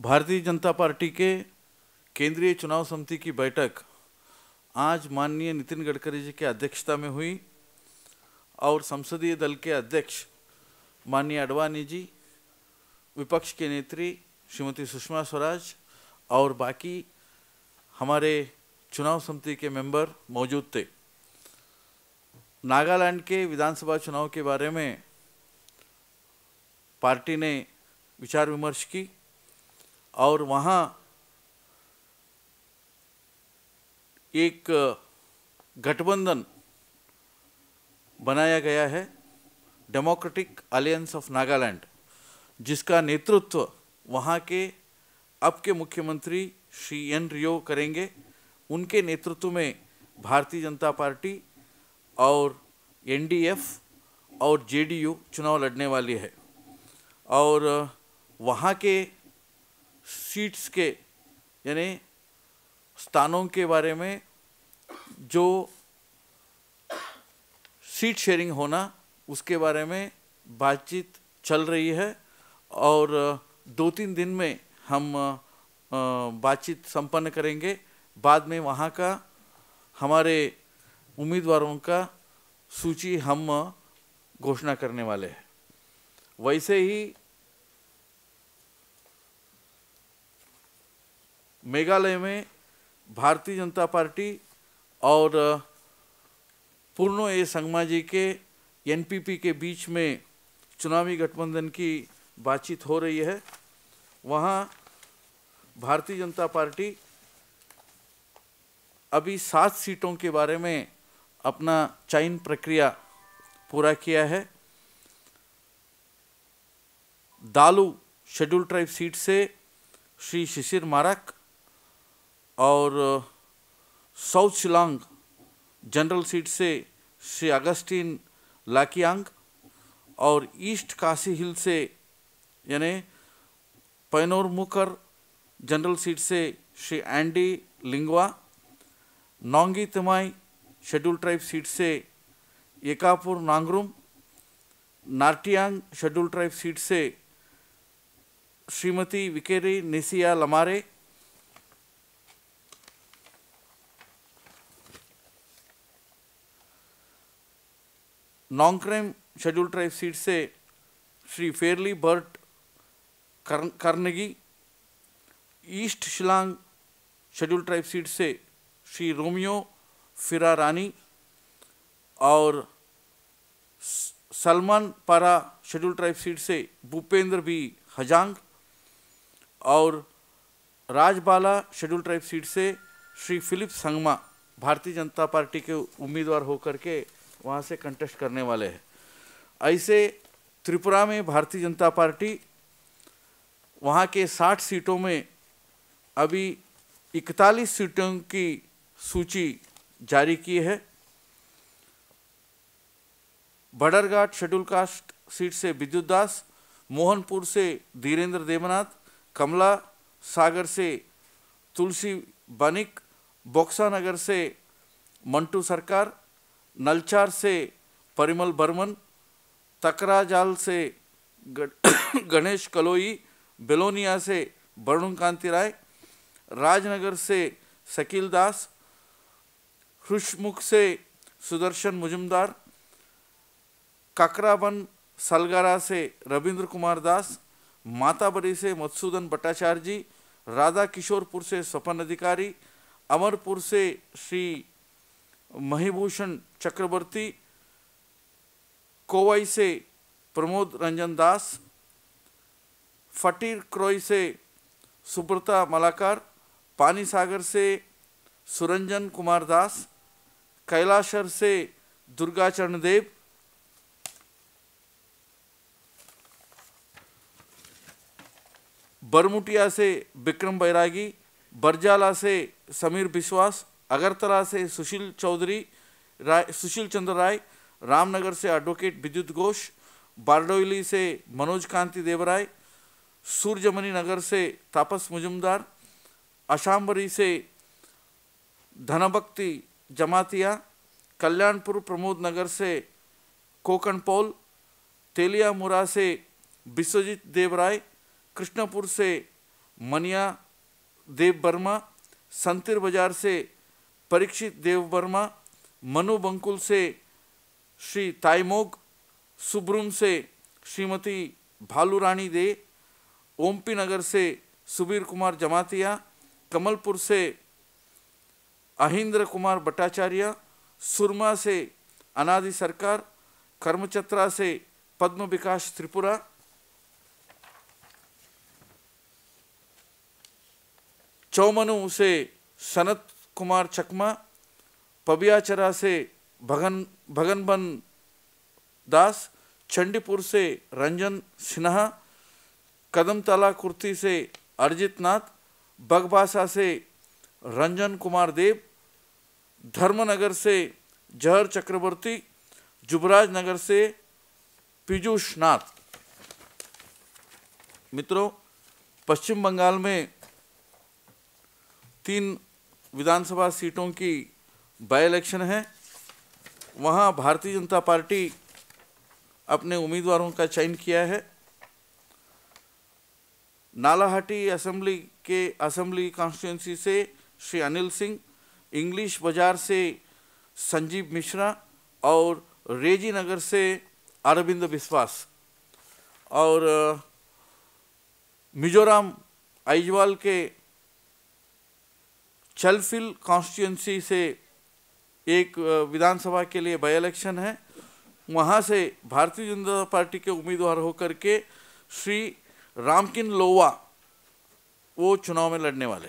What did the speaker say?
Bharatiya Janata party के केंद्रीय चुनाव समिति की बैठक आज माननीय नितिन गडकरी जी की अध्यक्षता में हुई और संसदीय दल के अध्यक्ष माननीय अडवाणी जी, विपक्ष के नेत्री श्रीमती सुषमा स्वराज और बाकी हमारे चुनाव समिति के मेंबर मौजूद थे। नागालैंड के विधानसभा चुनाव के बारे में पार्टी ने विचार विमर्श की और वहाँ एक गठबंधन बनाया गया है, डेमोक्रेटिक अलायंस ऑफ नागालैंड, जिसका नेतृत्व वहाँ के अब के मुख्यमंत्री श्री एन रियो करेंगे। उनके नेतृत्व में भारतीय जनता पार्टी और एनडीएफ और जेडीयू चुनाव लड़ने वाली है और वहाँ के सीट्स के यानी स्थानों के बारे में जो सीट शेयरिंग होना उसके बारे में बातचीत चल रही है और 2-3 दिन में हम बातचीत संपन्न करेंगे। बाद में वहाँ का हमारे उम्मीदवारों का सूची हम घोषणा करने वाले हैं। वैसे ही मेघालय में भारतीय जनता पार्टी और पूर्णो ए संगमाजी के एनपीपी के बीच में चुनावी गठबंधन की बातचीत हो रही है। वहाँ भारतीय जनता पार्टी अभी 7 सीटों के बारे में अपना चयन प्रक्रिया पूरा किया है। दालू शेड्यूल ट्राइब सीट से श्री शिशिर मारक और साउथ शिलांग जनरल सीट से श्री अगस्टिन लाकियांग और ईस्ट काशी हिल से यानी पैनोरमुकर जनरल सीट से श्री एंडी लिंगवा, नोंगी तमाई शेड्यूल ट्राइब सीट से एकापुर नांगरूम, नार्टियांग शेड्यूल ट्राइब सीट से श्रीमती विकेरी नेसिया लमारे, नोंगक्रेम शेड्यूल ट्राइब सीट से श्री फेरली बर्ट कर्नगी, east Shillong schedule tribe seat से श्री रोमियो फिरा रानी और सलमान पारा शेड्यूल ट्राइब सीट से भूपेंद्र बी हजांग और राजबाला शेड्यूल ट्राइब सीट से श्री फिलिप संगमा भारतीय जनता पार्टी के उम्मीदवार होकर के वहाँ से कंटेस्ट करने वाले हैं। ऐसे त्रिपुरा में भारतीय जनता पार्टी वहाँ के 60 सीटों में अभी 41 सीटों की सूची जारी की है। बडरघाट शेड्यूल कास्ट सीट से विद्युत दास, मोहनपुर से धीरेन्द्र देवनाथ, कमला सागर से तुलसी बनिक, बोक्सा नगर से मंटू सरकार, नलचार से परिमल बर्मन, तकराजाल से गणेश कलोई, बेलोनिया से वरुण कांति राय, राजनगर से शकील दास, खुशमुख से सुदर्शन मुजुमदार, काकराबन सलगारा से रविंद्र कुमार दास, माताबरी से मधुसूदन भट्टाचार्य जी, राधा किशोरपुर से स्वपन अधिकारी, अमरपुर से श्री महिभूषण चक्रवर्ती, कोवई से प्रमोद रंजन दास, फटीर क्रोई से सुब्रता मलाकार, पानी सागर से सुरंजन कुमार दास, कैलाशर से दुर्गा चरण देव, बरमुटिया से विक्रम बैरागी, बरजाला से समीर बिश्वास, अगरतला से सुशील चंद्र राय, रामनगर से एडवोकेट विद्युत घोष, बारडोली से मनोज कांति देवराय, सूरजमणि नगर से तापस मुजुमदार, अशांबरी से धनभक्ति जमातिया, कल्याणपुर प्रमोद नगर से कोकण पौल, तेलियामुरा से विश्वजीत देवराय, कृष्णपुर से मनिया देव वर्मा, संतिर बाजार से परीक्षित देव वर्मा, मनु बंकुल से श्री ताइमोग, सुब्रुम से श्रीमती भालूरानी दे, ओमपी नगर से सुबीर कुमार जमातिया, कमलपुर से अहिंद्र कुमार भट्टाचार्य, सुरमा से अनादि सरकार, कर्मचत्रा से पद्म विकास त्रिपुरा, चौमनु से सनत कुमार चकमा, पबियाचरा से भगनबन दास, चंडीपुर से रंजन सिन्हा, कदमतला कुर्ती से अरिजीत नाथ, बगबासा से रंजन कुमार देव, धर्मनगर से जहर चक्रवर्ती, जुबराज नगर से पीयूष नाथ। मित्रों, पश्चिम बंगाल में 3 विधानसभा सीटों की बाय इलेक्शन है। वहाँ भारतीय जनता पार्टी अपने उम्मीदवारों का चयन किया है। नालाहाटी असेंबली कॉन्स्टिट्यूंसी से श्री अनिल सिंह, इंग्लिश बाजार से संजीव मिश्रा और रेजी नगर से अरविंद विश्वास, और मिजोरम आइजवाल के चलफिल कॉन्स्टिट्यूंसी से एक विधानसभा के लिए बाय इलेक्शन है। वहाँ से भारतीय जनता पार्टी के उम्मीदवार होकर के श्री रामकिन लोवा वो चुनाव में लड़ने वाले।